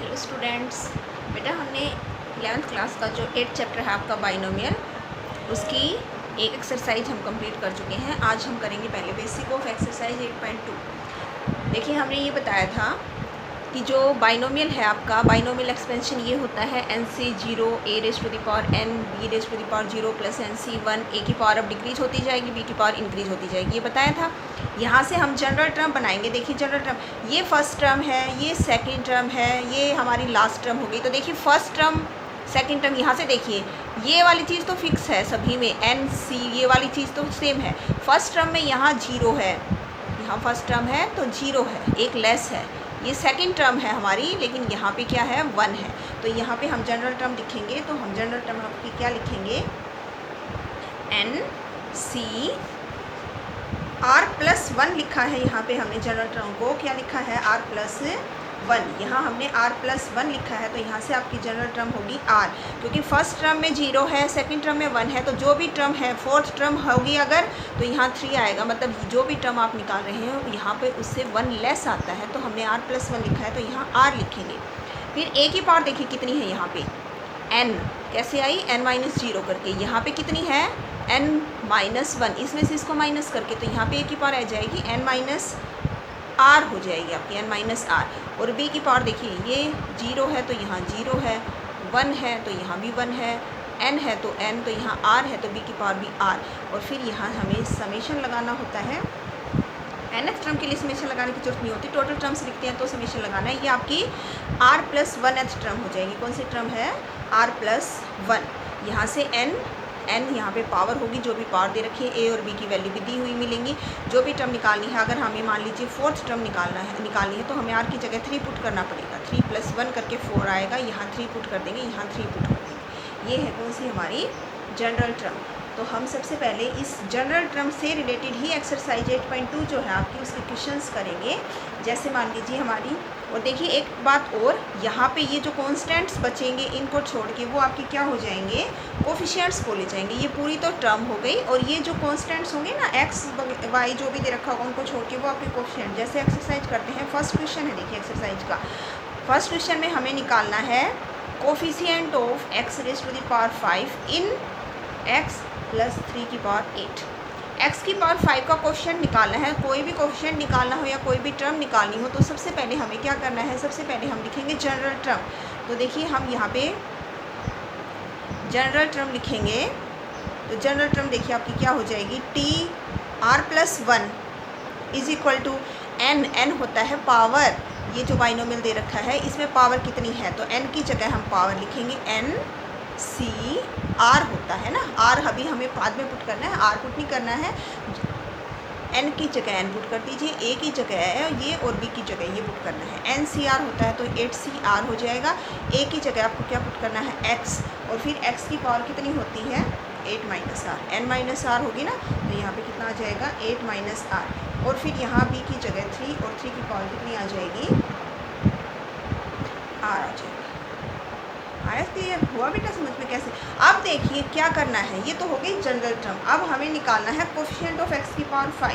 Hello students, बेटा हमने 11th class का जो 8th चैप्टर है आपका बाइनोमियल, उसकी एक एक्सरसाइज हम कंप्लीट कर चुके हैं। आज हम करेंगे पहले बेसिक ऑफ एक्सरसाइज 8.2। देखिए हमने ये बताया था कि जो बाइनोमियल है आपका, बाइनोमियल एक्सपेंशन ये होता है NC0 a⁴n b⁴0 plus NC1 a की पावर अब डिक्रीज होती जाएगी, b की पावर इंक्रीज होती जाएगी, ये बताया था। यहाँ से हम जनरल टर्म बनाएंगे। देखिए जनरल टर्म, ये फर्स्ट टर्म है, ये सेकंड टर्म है, ये हमारी लास्ट टर्म हो गई। तो देखिए फर्स्ट टर्म सेकंड टर्म, यहाँ से देखिए ये वाली चीज़ तो फिक्स है सभी में, NC ये वाली चीज़ तो सेम है। फर्स्ट टर्म में यहाँ 0 है, यहाँ फर्स्ट टर्म है तो 0 है, एक लेस है। ये सेकंड टर्म है हमारी, लेकिन यहाँ पे क्या है 1 है। तो यहाँ पे हम जनरल टर्म लिखेंगे, तो हम जनरल टर्म आपकी क्या लिखेंगे, NC R+1 लिखा है। यहाँ पे हमने जनरल टर्म को क्या लिखा है, R+1। यहाँ हमने R+1 लिखा है, तो यहाँ से आपकी जनरल टर्म होगी R, क्योंकि फर्स्ट टर्म में 0 है, सेकंड टर्म में 1 है, तो जो भी टर्म है फोर्थ टर्म होगी अगर, तो यहाँ 3 आएगा। मतलब जो भी टर्म आप निकाल रहे हैं यहाँ पे उससे 1 लेस आता है, तो हमने R+1 लिखा है, तो यहाँ R लिखेंगे। फिर a की पावर देखिए कितनी है, यहाँ पे n कैसे आई, n-0 करके। यहाँ पे कितनी है, n-1, इसमें से इसको माइनस करके, तो यहाँ पे a की पावर आ जाएगी n-r हो जाएगी आपकी, n-r। और b की पावर देखिए ये 0 है तो यहाँ 0 है, 1 है तो यहाँ भी 1 है, n है तो n, तो यहाँ r है तो b की पावर भी r। और फिर यहाँ हमें समेशन लगाना होता है। nth टर्म के लिए समेशन लगाने की जरूरत नहीं होती, टोटल टर्म्स लिखते हैं तो समेशन लगाना है। ये आपकी r+1th टर्म हो जाएगी। कौन सी टर्म है, r+1। यहाँ से n यहाँ पे पावर होगी, जो भी पावर दे रखी है, a और b की वैल्यू भी दी हुई मिलेंगी। जो भी टर्म निकालनी है, अगर हमें मान लीजिए फोर्थ टर्म निकालनी है तो हमें r की जगह 3 पुट करना पड़ेगा। 3+1 करके 4 आएगा, यहाँ 3 पुट कर देंगे, यहाँ 3 पुट कर देंगे। ये है कौन सी हमारी जनरल टर्म। तो हम सबसे पहले इस जनरल टर्म से रिलेटेड ही एक्सरसाइज 8.2 जो है आपकी, उसके क्वेश्चंस करेंगे। जैसे मान लीजिए हमारी, और देखिए एक बात और, यहाँ पे ये जो कॉन्स्टेंट्स बचेंगे इनको छोड़ के वो आपके क्या हो जाएंगे, कोफिशिएंट्स बोले जाएंगे। ये पूरी तो टर्म हो गई, और ये जो कॉन्स्टेंट्स होंगे ना, x y जो भी दे रखा होगा उनको छोड़ के वो आपके कोफिशिएंट। जैसे एक्सरसाइज करते हैं, फर्स्ट क्वेश्चन है, देखिए एक्सरसाइज का फर्स्ट क्वेश्चन में हमें निकालना है coefficient of x⁵ in x + 3⁸ x की पावर 5 का कोफिशिएंट निकालना है। कोई भी कोफिशिएंट निकालना हो या कोई भी टर्म निकालनी हो तो सबसे पहले हमें क्या करना है, सबसे पहले हम लिखेंगे जनरल टर्म। तो देखिए हम यहाँ पे जनरल टर्म लिखेंगे, तो जनरल टर्म देखिए आपकी क्या हो जाएगी, TR+1 = n होता है पावर। ये जो बाइनोमियल दे रखा है इसमें पावर कितनी है, तो n की जगह हम पावर लिखेंगे, NCR होता है ना, r अभी हमें बाद में पुट करना है, r पुट नहीं करना है। n की जगह n पुट कर दीजिए, a की जगह है ये और b की जगह ये पुट करना है। NCR होता है तो 8CR हो जाएगा। a की जगह आपको क्या पुट करना है, x, और फिर x की पावर कितनी होती है, 8-r, n-r होगी ना, तो यहाँ पे कितना आ जाएगा, 8-r। और फिर यहाँ b की जगह 3, और 3 की पावर कितनी आ जाएगी, r आ जाएगी। आया क्लियर हुआ बेटा, समझ में कैसे। अब देखिए क्या करना है, ये तो हो गई जनरल टर्म। अब हमें निकालना है coefficient of x⁵।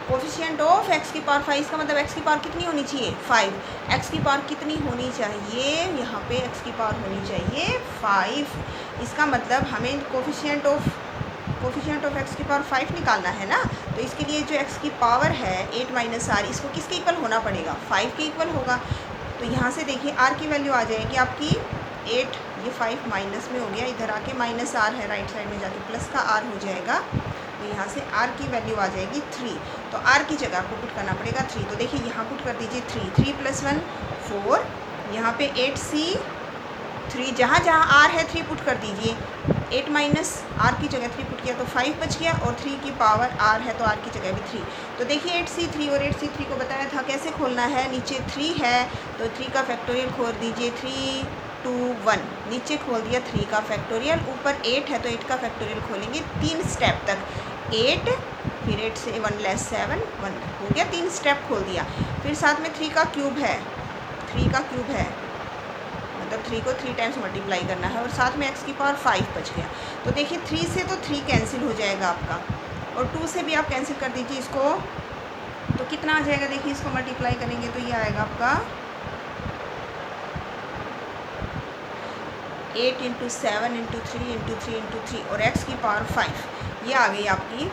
Coefficient of x⁵, इसका मतलब x की पावर कितनी होनी चाहिए, 5। x की पावर कितनी होनी चाहिए, यहाँ पे x की पावर होनी चाहिए 5। इसका मतलब हमें कोफिशिएंट ऑफ x⁵ निकालना है ना, तो इसके लिए जो x की पावर है 8-r, इसको किसके इक्वल होना पड़ेगा, 5 के इक्वल होगा। तो यहाँ से देखिए r की वैल्यू आ जाएगी आपकी 8, ये 5 माइनस में हो गया, इधर आके -r है, राइट साइड में जाके प्लस का r हो जाएगा। तो यहाँ से r की वैल्यू आ जाएगी 3, तो r की जगह आपको पुट करना पड़ेगा 3। तो देखिए यहाँ पुट कर दीजिए 3+1 4, यहाँ पे 8C3, जहाँ जहाँ r है 3 पुट कर दीजिए। 8 - r की जगह 3 पुट किया तो 5 बच गया, और 3 की पावर r है तो r की जगह भी 3। तो देखिए 8C3 और 8C3 को बताया था कैसे खोलना है, नीचे 3 है तो 3 का फैक्टोरियल खोल दीजिए, 3 2 1, नीचे खोल दिया 3 का फैक्टोरियल, ऊपर 8 है तो 8 का फैक्टोरियल खोलेंगे 3 स्टेप तक, 8, फिर 8 से 1 लेस 7, 1 हो गया, 3 स्टेप खोल दिया। फिर साथ में 3 का क्यूब है, 3 का क्यूब है, मतलब 3 को 3 टाइम्स मल्टीप्लाई करना है, और साथ में x की पावर 5 बच गया। तो देखिए 3 से तो 3 कैंसिल हो जाएगा आपका, और 2 से भी आप कैंसिल कर दीजिए इसको, तो कितना आ जाएगा, देखिए इसको मल्टीप्लाई करेंगे तो ये आएगा आपका 8 इंटू 7 इंटू 3 इंटू 3 इंटू 3 और x की पावर 5, ये आ गई आपकी।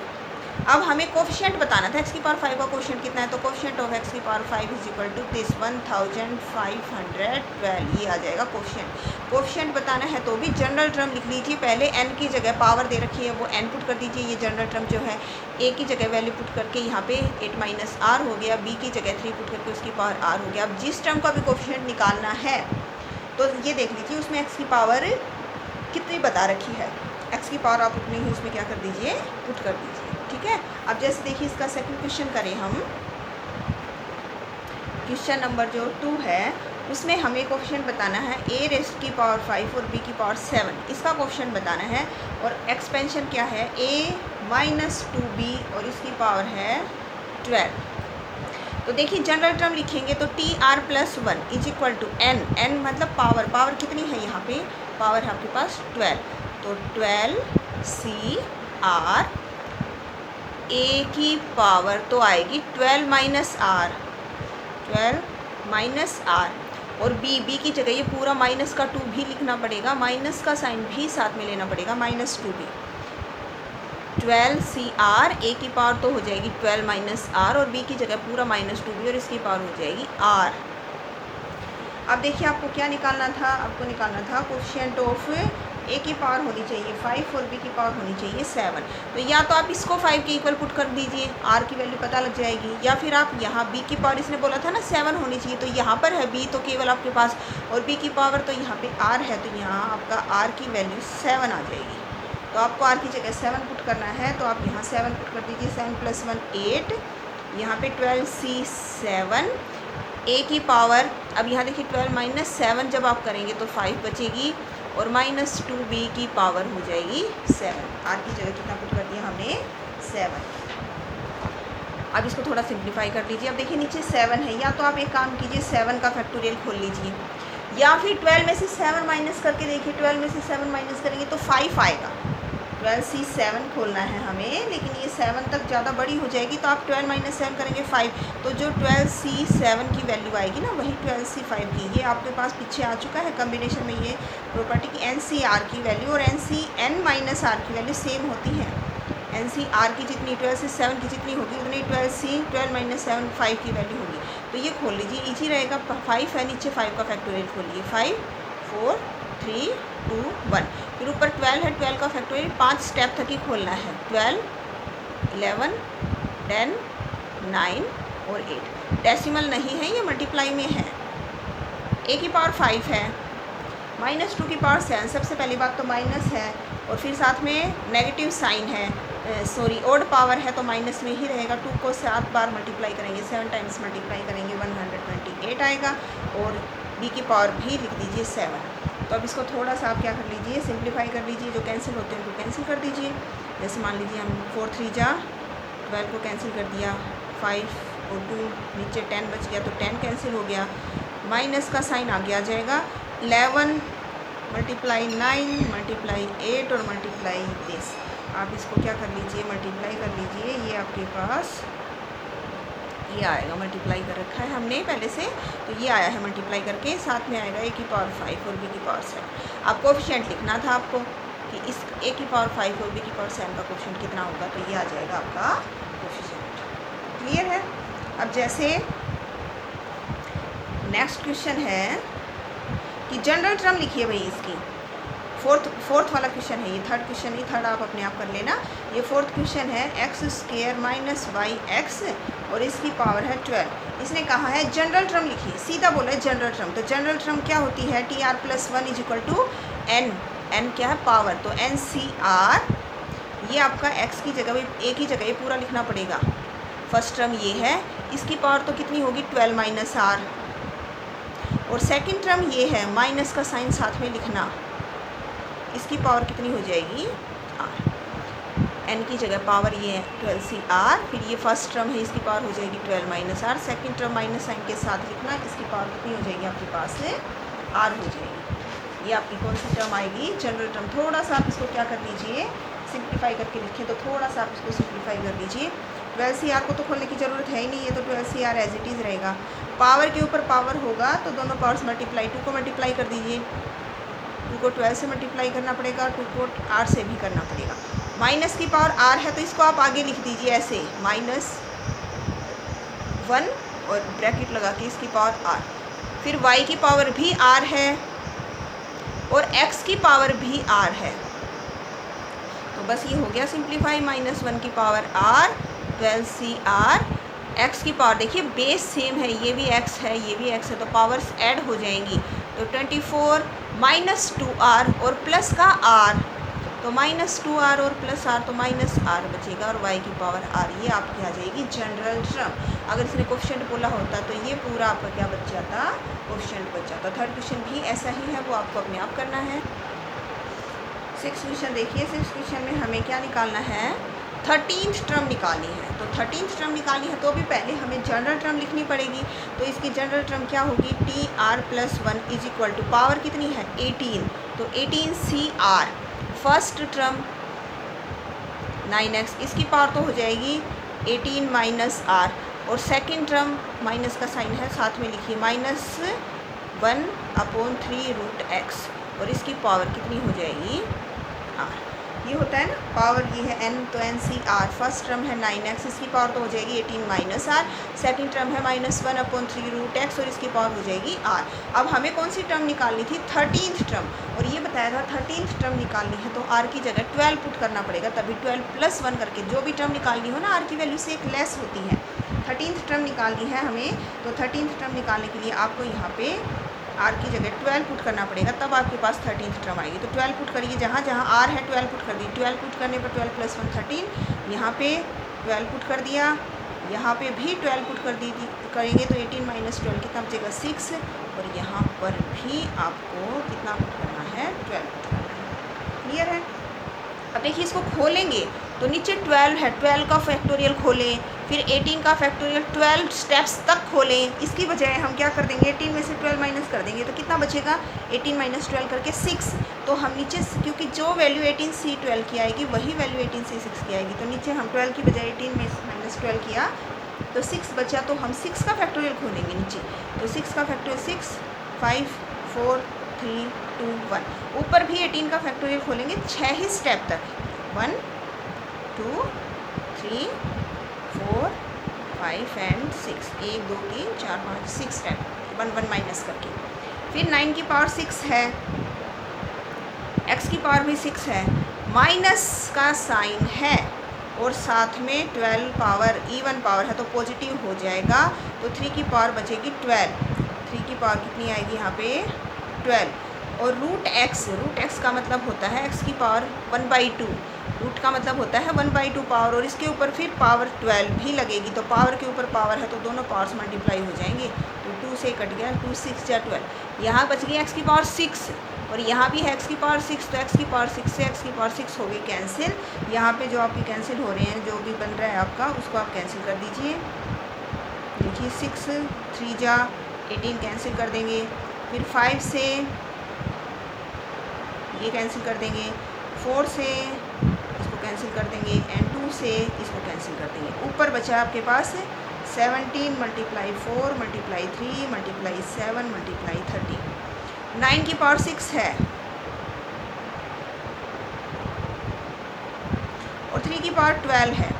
अब हमें कोफिशिएंट बताना था x की पावर 5 का कोफिशिएंट कितना है, तो कोफिशिएंट ऑफ x की power 5 is equal to this 1512, ये आ जाएगा कोफिशिएंट। कोफिशिएंट बताना है तो भी जनरल टर्म लिख लीजिए, पहले n की जगह पावर दे रखी है वो n पुट कर दीजिए, ये जनरल टर्म जो है a की जगह वैल्यू पुट करके यहाँ पे 8 माइनस r हो गया, b की जगह 3 पुट करके उसकी पावर r हो गया। अब जिस टर्म का भी कोफिशिएंट निकालना है तो ये देख लीजिए उसमें x की पावर कितनी बता रखी है, x की पावर आप उतनी ही उसमें क्या कर दीजिए, पुट कर दीजिए, ठीक है। अब जैसे देखिए इसका सेकंड क्वेश्चन करें हम, क्वेश्चन नंबर जो 2 है उसमें हमें कोफिशिएंट बताना है a रेज़ की पावर 5 और b की पावर 7, इसका कोफिशिएंट बताना है। और एक्सपेंशन क्या है, a माइनस 2b और इसकी पावर है 12। तो देखिए जनरल टर्म लिखेंगे तो T R plus 1 is equal to N, N मतलब पावर, पावर कितनी है यहाँ पे, पावर है आपके पास 12, तो 12 सी आर, ए की पावर तो आएगी 12 माइनस आर, 12 माइनस आर, और बी की जगह ये पूरा माइनस का 2 भी लिखना पड़ेगा, माइनस का साइन भी साथ में लेना पड़ेगा, माइनस 2b, 12 सी आर, ए की पावर तो हो जाएगी 12 माइनस आर और बी की जगह पूरा माइनस 2b और इसकी पावर हो जाएगी आर। अब देखिए आपको क्या निकालना था, आपको निकालना था कोफिशिएंट ऑफ ए की पावर होनी चाहिए 5 और बी की पावर होनी चाहिए 7। तो या तो आप इसको 5 के इक्वल पुट कर दीजिए, आर की वैल्यू पता लग जाएगी, या फिर आप यहाँ बी की पावर, इसने बोला था ना 7 होनी चाहिए, तो यहाँ पर है बी तो केवल आपके पास, और बी की पावर तो यहाँ पे आर है, तो यहाँ आपका आर की वैल्यू 7 आ जाएगी। तो आपको आर की जगह 7 पुट करना है, तो आप यहाँ 7 पुट कर दीजिए, 7 + 1 8, यहाँ पे 12 सी 7, ए की पावर, अब यहाँ देखिए 12 माइनस 7 जब आप करेंगे तो 5 बचेगी, और माइनस 2b की पावर हो जाएगी 7। आर की जगह कितना पुट कर दिया हमने, 7। अब इसको थोड़ा सिंप्लीफाई कर लीजिए। अब देखिए नीचे 7 है, या तो आप एक काम कीजिए 7 का फैक्टोरियल खोल लीजिए, या फिर 12 में से 7 माइनस करके देखिए, 12 में से 7 माइनस करेंगे तो 5 आएगा। 12 सी 7 खोलना है हमें, लेकिन ये 7 तक ज़्यादा बड़ी हो जाएगी, तो आप 12 माइनस 7 करेंगे 5, तो जो 12 सी 7 की वैल्यू आएगी ना वही 12 सी 5 की, ये आपके पास पीछे आ चुका है कम्बिनेशन में ये प्रॉपर्टी की एन सी आर की वैल्यू और N C N minus R की वैल्यू सेम होती है। एन सी आर की जितनी 12 से 7 की जितनी होगी उतनी 12 माइनस 7 5 की वैल्यू होगी। तो ये खोल लीजिए, इजी रहेगा, 5 है नीचे, 5 का फैक्टोरियल खोलिए, 5 4 3 2 1, फिर ऊपर 12 है, 12 का फैक्टोरियल 5 स्टेप तक ही खोलना है, 12 11 10 9 और 8, डेसिमल नहीं है, ये मल्टीप्लाई में है। ए की पावर 5 है, माइनस 2 की पावर 7, सबसे पहली बात तो माइनस है, और फिर साथ में नेगेटिव साइन है, सॉरी ओड पावर है तो माइनस में ही रहेगा। 2 को 7 बार मल्टीप्लाई करेंगे, 7 टाइम्स मल्टीप्लाई करेंगे 128 आएगा, और बी की पावर भी लिख दीजिए 7। तो अब इसको थोड़ा सा आप क्या कर लीजिए, सिंप्लीफाई कर लीजिए, जो कैंसिल होते हैं तो कैंसिल कर दीजिए। जैसे मान लीजिए हम 4 3 जा 12 को कैंसिल कर दिया, 5 और 2 नीचे 10 बच गया, तो 10 कैंसिल हो गया, माइनस का साइन आगे आ जाएगा, 11 मल्टीप्लाई 9 मल्टीप्लाई 8 और मल्टीप्लाई दिस। आप इसको क्या कर लीजिए, मल्टीप्लाई कर लीजिए, ये आपके पास ये आएगा, मल्टीप्लाई कर रखा है हमने पहले से, तो ये आया है मल्टीप्लाई करके, साथ में आएगा ए की पावर 5 और बी की पावर 7। अब कोफिशिएंट लिखना था आपको कि इस ए की पावर 5 और बी की पावर 7 का कोफिशिएंट कितना होगा, तो ये आ जाएगा आपका कोफिशिएंट। क्लियर है। अब जैसे नेक्स्ट क्वेश्चन है कि जनरल टर्म लिखिए भाई इसकी, फोर्थ वाला क्वेश्चन है ये, थर्ड क्वेश्चन नहीं, थर्ड आप अपने आप कर लेना। ये फोर्थ क्वेश्चन है x² माइनस वाई एक्स और इसकी पावर है 12। इसने कहा है जनरल टर्म लिखिए, सीधा बोला है जनरल टर्म। तो जनरल टर्म क्या होती है, T R plus 1 is equal to N, N क्या है पावर, तो एन सी आर, ये आपका x की जगह ए की जगह ये पूरा लिखना पड़ेगा, फर्स्ट टर्म ये है, इसकी पावर तो कितनी होगी 12 माइनस आर, और सेकेंड टर्म ये है, माइनस का साइन साथ में लिखना, इसकी पावर कितनी हो जाएगी आर, एन की जगह पावर ये है 12 सी आर, फिर ये फर्स्ट टर्म है इसकी पावर हो जाएगी 12 minus R, second term minus sign के साथ लिखना, इसकी पावर कितनी हो जाएगी आपके पास आर हो जाएगी। ये आपकी कौन सी टर्म आएगी, जनरल टर्म। थोड़ा सा आप इसको क्या कर लीजिए, सिंप्लीफाई करके लिखें, तो थोड़ा सा आप इसको सिंप्लीफाई कर लीजिए। 12 सी आर को तो खोलने की ज़रूरत है ही नहीं है, तो 12 C R as it is रहेगा, पावर के ऊपर पावर होगा तो दोनों पावर्स मल्टीप्लाई, 2 को मल्टीप्लाई कर दीजिए, 2 को 12 से मल्टीप्लाई करना पड़ेगा, 2 को 8 से भी करना पड़ेगा। माइनस की पावर r है तो इसको आप आगे लिख दीजिए ऐसे -1 और ब्रैकेट लगा के इसकी पावर r। फिर y की पावर भी r है और x की पावर भी r है। तो बस ये हो गया सिंप्लीफाई, -1 की पावर r 12cr। x की पावर देखिए बेस सेम है, ये भी x है ये भी x है, तो पावर्स ऐड हो जाएंगी। तो 24 -2r और प्लस का r, तो -2r और प्लस r, तो -r बचेगा और y की पावर r। ये आपकी आ जाएगी जनरल टर्म। अगर इसने कोफिशिएंट बोला होता तो ये पूरा आपका क्या बच जाता, कोफिशिएंट बच जाता। थर्ड क्वेश्चन भी ऐसा ही है, वो आपको अपने आप करना है। 6th क्वेश्चन देखिए, 6th क्वेश्चन में हमें क्या निकालना है, 13th टर्म निकालनी है। तो 13th टर्म निकालनी है तो भी पहले हमें जनरल टर्म लिखनी पड़ेगी। तो इसकी जनरल टर्म क्या होगी, TR+1 is equal to power कितनी है 18, तो 18CR। फर्स्ट टर्म 9x, इसकी पावर तो हो जाएगी 18 -r, और सेकंड टर्म माइनस का साइन है साथ में लिखिए -1/3√x, और इसकी पावर कितनी हो जाएगी r। ये होता है ना पावर, ये है n, तो NCR। फर्स्ट टर्म है 9x, इसकी पावर तो हो जाएगी 18 -r, सेकंड टर्म है -1/3√x और इसकी पावर हो जाएगी r। अब हमें कौन सी टर्म निकालनी थी, 13th टर्म, और ये बताया था 13th टर्म निकालनी है तो r की जगह 12 पुट करना पड़ेगा, तभी 12+1 करके जो भी टर्म निकालनी हो ना r की वैल्यू से एक लेस होती है। 13th टर्म निकालनी है हमें, तो 13th टर्म निकालने के लिए आपको यहाँ पे r की जगह 12 पुट करना पड़ेगा, तब आपके पास 13th टर्म आएगी। तो 12 पुट करिए, जहाँ जहाँ r है 12 पुट कर दी, 12 पुट करने पर 12+1 13, यहाँ पे 12 पुट कर दिया, यहाँ पे भी 12 पुट कर दी करेंगे तो 18 -12 कितना बचेगा 6, और यहाँ पर भी आपको कितना पुट करना है 12 पुट करना है। क्लियर है। अब देखिए इसको खोलेंगे तो नीचे 12 है, 12 का फैक्टोरियल खोलें, फिर 18 का फैक्टोरियल 12 स्टेप्स तक खोलें। इसकी बजाय हम क्या कर देंगे, 18 में से 12 माइनस कर देंगे तो कितना बचेगा 18 -12 करके 6। तो हम नीचे क्योंकि जो वैल्यू 18C12 की आएगी वही वैल्यू 18C6 की आएगी, तो नीचे हम 12 की बजाय 18 में -12 किया तो 6 बचा, तो हम 6 का फैक्टोरियल खोलेंगे नीचे। तो 6 का फैक्टोरियल 6 5 4 3 2 1। ऊपर भी 18 का फैक्टोरियल खोलेंगे 6 ही स्टेप तक, 1 2 3 4 5 एंड 6, 1 2 3 4 5 6 स्टेप, 1 1 माइनस करके। फिर 9 की पावर 6 है, x की पावर भी 6 है, माइनस का साइन है और साथ में 12 पावर इवन पावर है तो पॉजिटिव हो जाएगा, तो 3 की पावर बचेगी 12। 3 की पावर कितनी आएगी यहाँ पे 12, और √x का मतलब होता है x की पावर 1/2, रूट का मतलब होता है 1/2 पावर, और इसके ऊपर फिर पावर 12 भी लगेगी, तो पावर के ऊपर पावर है तो दोनों पावर्स मल्टीप्लाई हो जाएंगे, तो 2 से कट गया, 2 6 या 12। यहाँ बच गई x की पावर 6 और यहाँ भी है x की पावर 6, तो x की पावर 6 से x की पावर 6 हो गई कैंसिल। यहाँ पे जो आपकी कैंसिल हो रहे हैं, जो भी बन रहा है आपका उसको आप कैंसिल कर दीजिए। देखिए 6 3 जा 18 कैंसिल कर देंगे, फिर 5 से ये कैंसिल कर देंगे, 4 से इसको कैंसिल कर देंगे एंड 2 से इसको कैंसिल कर देंगे। ऊपर बचा आपके पास 17 × 4 × 3 × 7 × 13। 9 की पावर 6 है और 3 की पावर 12 है।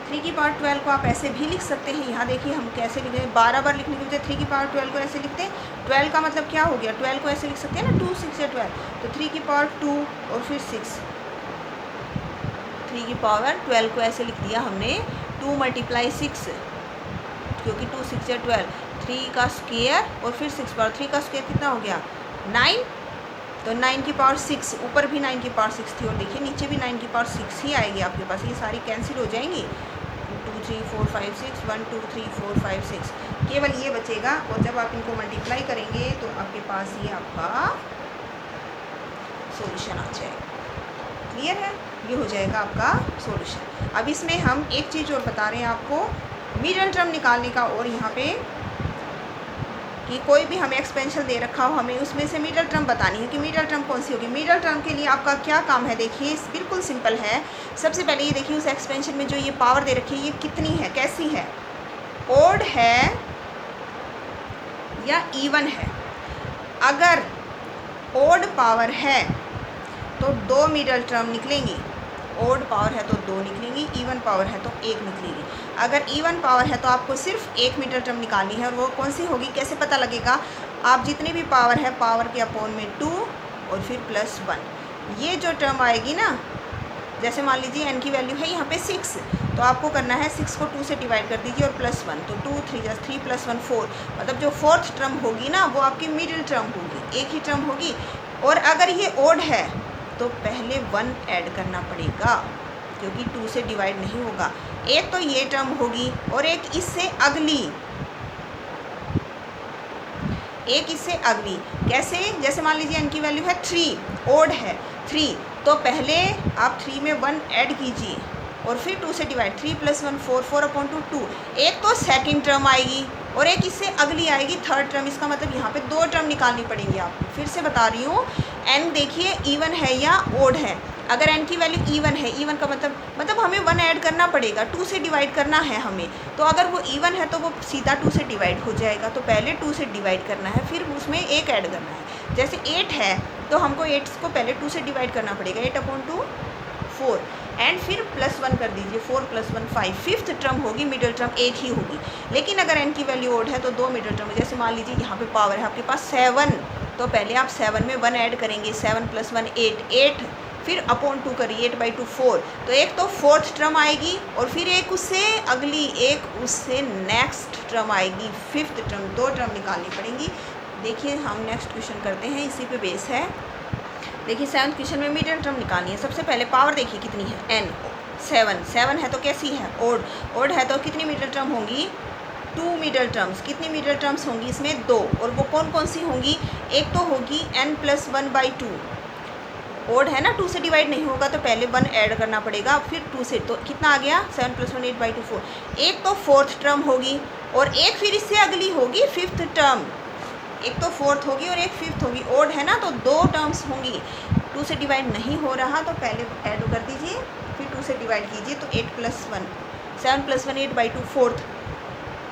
3 की पावर 12 को आप ऐसे भी लिख सकते हैं, यहाँ देखिए हम कैसे लिख रहे हैं, 12 बार लिखने के बजाय 3 की पावर 12 को ऐसे लिखते हैं। 12 का मतलब क्या हो गया, 12 को ऐसे लिख सकते हैं ना, 2 6 या 12, तो 3 की पावर 2 और फिर 6। 3 की पावर 12 को ऐसे लिख दिया हमने 2 × 6, क्योंकि 2 6 या 12, 3 का स्क्वायर और फिर 6 पावर, 3 का स्क्वायर कितना हो गया 9, तो 9 की पावर 6, ऊपर भी 9 की पावर 6 थी और देखिए नीचे भी 9 की पावर 6 ही आएगी आपके पास, ये सारी कैंसिल हो जाएंगी। 2 3 4 5 6 1 2 3 4 5 6, केवल ये बचेगा, और जब आप इनको मल्टीप्लाई करेंगे तो आपके पास ये आपका सॉल्यूशन आ जाएगा। क्लियर है, ये हो जाएगा आपका सॉल्यूशन। अब इसमें हम एक चीज़ और बता रहे हैं आपको मिडल टर्म निकालने का, और यहाँ पे कि कोई भी हमें एक्सपेंशन दे रखा हो, हमें उसमें से मिडल टर्म बतानी है कि मिडल टर्म कौन सी होगी। मिडल टर्म के लिए आपका क्या काम है, देखिए बिल्कुल सिंपल है। सबसे पहले ये देखिए उस एक्सपेंशन में जो ये पावर दे रखी है ये कितनी है, कैसी है, ओड है या इवन है। अगर ओड पावर है तो 2 मिडल टर्म निकलेंगी, ओड पावर है तो 2 निकलेंगी, इवन पावर है तो 1 निकलेगी। अगर इवन पावर है तो आपको सिर्फ 1 मिडल टर्म निकालनी है, और वो कौन सी होगी, कैसे पता लगेगा, आप जितनी भी पावर है पावर के अपॉन में 2 और फिर +1। ये जो टर्म आएगी ना, जैसे मान लीजिए n की वैल्यू है यहाँ पे 6, तो आपको करना है 6 को 2 से डिवाइड कर दीजिए और +1, तो 2 3 3 + 1 4, मतलब जो फोर्थ टर्म होगी ना वो आपकी मिडिल टर्म होगी, एक ही टर्म होगी। और अगर ये ओड है तो पहले 1 ऐड करना पड़ेगा क्योंकि 2 से डिवाइड नहीं होगा। एक तो ये टर्म होगी और एक इससे अगली, एक इससे अगली। कैसे, जैसे मान लीजिए n की वैल्यू है 3, ओड है 3, तो पहले आप 3 में 1 ऐड कीजिए और फिर 2 से डिवाइड, 3 + 1 4, 4/2 2। एक तो सेकंड टर्म आएगी और एक इससे अगली आएगी थर्ड टर्म। इसका मतलब यहाँ पे 2 टर्म निकालनी पड़ेंगी आपको। फिर से बता रही हूँ, n देखिए इवन है या ओड है। अगर n की वैल्यू इवन है, इवन का मतलब हमें 1 ऐड करना पड़ेगा, 2 से डिवाइड करना है हमें। तो अगर वो इवन है तो वो सीधा 2 से डिवाइड हो जाएगा, तो पहले 2 से डिवाइड करना है, फिर उसमें 1 ऐड करना है। जैसे 8 है तो हमको 8 को पहले 2 से डिवाइड करना पड़ेगा, 8/2 4, एंड फिर +1 कर दीजिए, 4 + 1 5। फिफ्थ टर्म होगी, मिडिल टर्म एक ही होगी। लेकिन अगर n की वैल्यू ओड है तो 2 मिडिल टर्म। जैसे मान लीजिए यहाँ पे पावर है आपके पास 7, तो पहले आप 7 में 1 ऐड करेंगे, 7 + 1 8, 8 फिर /2 करिए, 8/2 4। तो एक तो फोर्थ टर्म आएगी और फिर एक उससे अगली, एक उससे नेक्स्ट टर्म आएगी, फिफ्थ टर्म। 2 टर्म निकालनी पड़ेंगी। देखिए हम नेक्स्ट क्वेश्चन करते हैं, इसी पे बेस है। देखिए 7th क्वेश्चन में मिडिल टर्म निकालनी है। सबसे पहले पावर देखिए कितनी है, n 7 है तो कैसी है, ओड है तो कितनी मिडिल टर्म होंगी, 2 मिडिल टर्म्स। कितनी मिडिल टर्म्स होंगी इसमें, 2, और वो कौन कौन सी होंगी, एक तो होगी n + 1/2, ओड है ना, 2 से डिवाइड नहीं होगा तो पहले 1 ऐड करना पड़ेगा, फिर 2 से, तो कितना आ गया 7 + 1 8/2 4। एक तो फोर्थ टर्म होगी और एक फिर इससे अगली होगी फिफ्थ टर्म। एक तो फोर्थ होगी और एक फिफ्थ होगी, ओड है ना, तो 2 टर्म्स होंगी। 2 से डिवाइड नहीं हो रहा तो पहले ऐड कर दीजिए, फिर 2 से डिवाइड कीजिए, तो 8 + 1 7 + 1 8/2 फोर्थ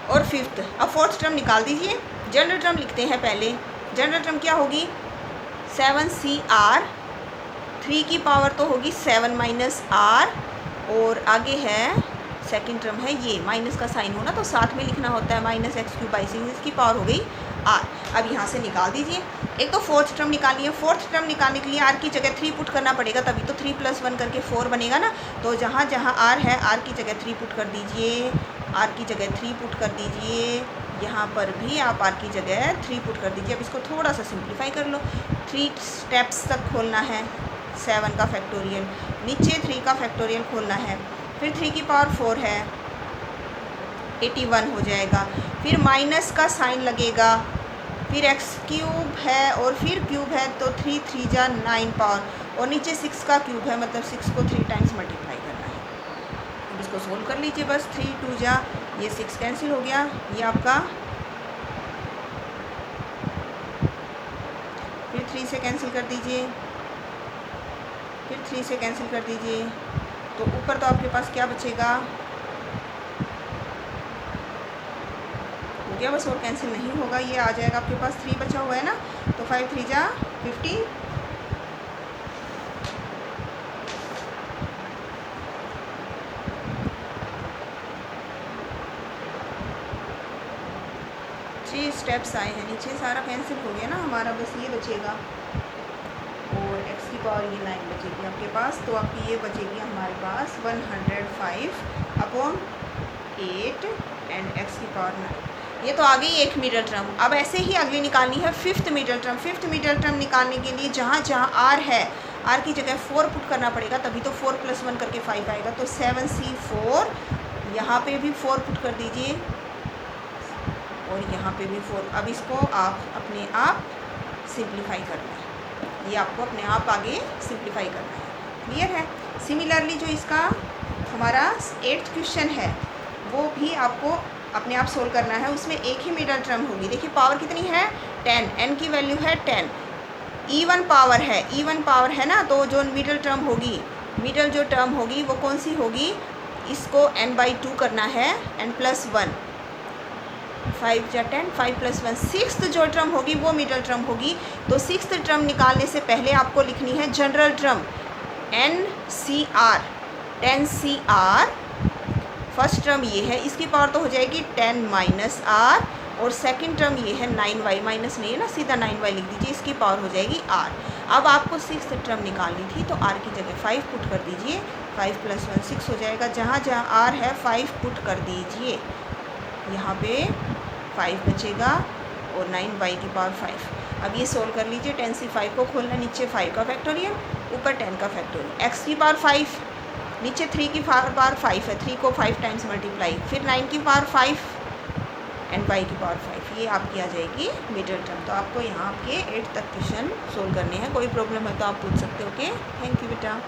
और फिफ्थ। अब फोर्थ टर्म निकाल दीजिए। जनरल टर्म लिखते हैं पहले। जनरल टर्म क्या होगी, 7CR, 3 की पावर तो होगी 7 - R, और आगे है सेकंड टर्म है ये, माइनस का साइन होना तो साथ में लिखना होता है, -x³ इसकी पावर हो गई r। अब यहाँ से निकाल दीजिए। एक तो फोर्थ टर्म निकालनी है, फोर्थ टर्म निकालने के लिए r की जगह 3 पुट करना पड़ेगा, तभी तो 3 + 1 करके 4 बनेगा ना। तो जहाँ जहाँ r है r की जगह 3 पुट कर दीजिए, r की जगह 3 पुट कर दीजिए। यहाँ पर भी आप r की जगह 3 पुट कर दीजिए। अब इसको थोड़ा सा सिंप्लीफाई कर लो। 3 स्टेप्स तक खोलना है, 7 का फैक्टोरियल, नीचे 3 का फैक्टोरियल खोलना है, फिर 3 की पावर 4 है, 81 हो जाएगा। फिर माइनस का साइन लगेगा, फिर x³ है और फिर क्यूब है, तो 3 3 जा 9 पावर, और नीचे 6 का क्यूब है, मतलब 6 को 3 टाइम्स मल्टीप्लाई करना है। अब इसको सोल्व कर लीजिए बस। 3 2 जा, ये 6 कैंसिल हो गया, ये आपका, फिर 3 से कैंसिल कर दीजिए, फिर 3 से कैंसिल कर दीजिए, तो ऊपर तो आपके पास क्या बचेगा, हो गया बस, और कैंसिल नहीं होगा, ये आ जाएगा आपके पास। 3 बचा हुआ है ना, तो 5 3 जा 50, थ्री स्टेप्स आए हैं, नीचे सारा कैंसिल हो गया ना हमारा, बस ये बचेगा, और x की पावर ये 9 बचेगी आपके पास। तो आपकी ये बचेगी हमारे पास 105/8 एंड x की पावर 9। ये तो आ गई एक मिडल टर्म। अब ऐसे ही अगली निकालनी है fifth middle term. Fifth middle term निकालने के लिए जहाँ जहाँ r है, r की जगह 4 पुट करना पड़ेगा, तभी तो 4 + 1 करके 5 आएगा। तो 7C4, यहाँ पे भी 4 पुट कर दीजिए और यहाँ पे भी 4। अब इसको आप अपने आप सिंप्लीफाई करना है, ये आपको अपने आप आगे सिंप्लीफाई करना है। क्लियर है। सिमिलरली जो इसका हमारा 8th क्वेश्चन है वो भी आपको अपने आप सोल्व करना है। उसमें एक ही मिडल टर्म होगी। देखिए पावर कितनी है, 10, n की वैल्यू है 10, इवन पावर है, इवन पावर है ना, तो जो मिडल टर्म होगी, मिडल जो टर्म होगी वो कौन सी होगी, इसको n/2 करना है, n + 1 5 या 10, 5 + 1 सिक्स्थ जो टर्म होगी वो मिडल टर्म होगी। तो सिक्स्थ टर्म निकालने से पहले आपको लिखनी है general term NCR, 10CR। First term ये है, इसकी पावर तो हो जाएगी 10 - R, और सेकंड टर्म ये है 9y माइनस नहीं है ना, सीधा 9y लिख दीजिए, इसकी पावर हो जाएगी R। अब आपको सिक्स्थ टर्म निकालनी थी तो R की जगह 5 पुट कर दीजिए, 5 + 1 6 हो जाएगा। जहाँ जहाँ R है 5 पुट कर दीजिए, यहाँ पे 5 बचेगा और 9y की पावर 5। अब ये सोल्व कर लीजिए, 10 से 5 को खोलना, नीचे 5 का फैक्टोरियल, ऊपर 10 का फैक्टोरियल, x की पावर 5, नीचे 3 की पावर 5 है, 3 को 5 टाइम्स मल्टीप्लाई, फिर 9 की पावर 5 एंड y की पावर 5। ये आपकी आ जाएगी मिडल टर्म। तो आपको यहाँ आपके 8 तक क्वेश्चन सोल्व करने हैं। कोई प्रॉब्लम है तो आप पूछ सकते हो। ओके, थैंक यू बेटा।